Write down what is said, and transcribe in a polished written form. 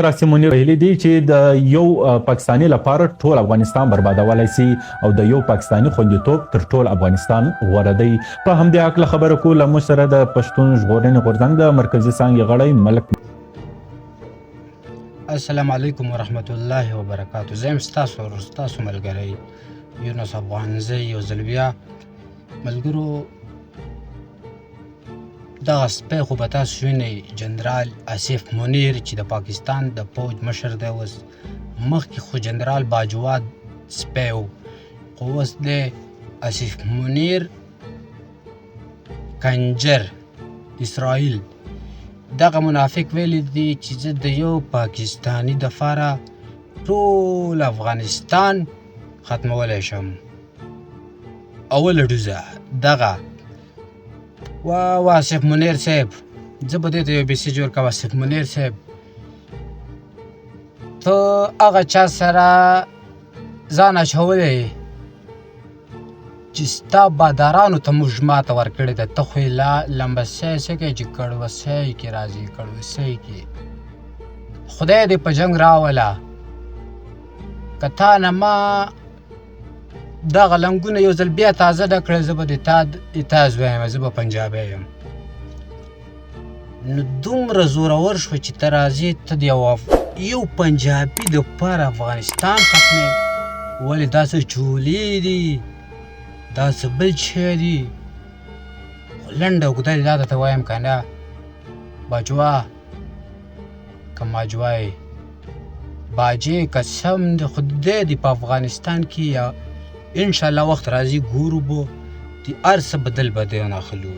راسي منیر ویلي دي چې د یو پاکستاني لپاره ټول افغانستان بربادولی سي او د یو پاکستاني خوندیتوب تر ټول افغانستان غوره دی. په همدې هکله خبره کوو له موږ سره د پښتون ژغورنې غورځنګ د مرکزي څانګې غړی ملک. السلام علیکم ورحمت الله وبرکاتو. زه یم ستاسو ملګری یونس افغان. زه یو ځل بیا ملګرو دغه سپی خو به تاسو وینئ، جنرال آصف منیر چې د پاکستان د پوځ مشر دی. اوس مخکې خو جنرال باجواد سپی و، خو اوس دی آصف منیر کنجر اسرائیل. دغه منافق ویلی دی چې زه د یو پاکستاني دپاره ټول افغانستان ختمولی شم. اوله ډوزه دغه واه آصف منیر صاحب، زه به دې ته یو میسیج ورکوم. آصف منیر صاحب، ته هغه چا سره ځان اچولی یې چې ستا بادارانو ته موږ ماته ورکړې ده. ته خو یې لمبسی څه کوې چې کړوسی کې راځي، کړوسی کې. خدای دې په جنګ راوله. که تا نه ما دغه لنګونه یو ځل بیا تازه ډک کړل، زه به د تا زوی یم، زه به پنجابی یم. نو دومره زورور شوه چې ته راځې، ته د یو پنجابي دپاره افغانستان ختمې. ولې دا څه چولې دي، دا څه بل شی دي. خو لنډه اوږده دې دا درته وایم که نه باجوا که ماجوا یې باجې قسم د خدای دې په افغانستان کې یا انشاءالله وخت راځي ګورو به د هر څه بدل به دی ناخلو.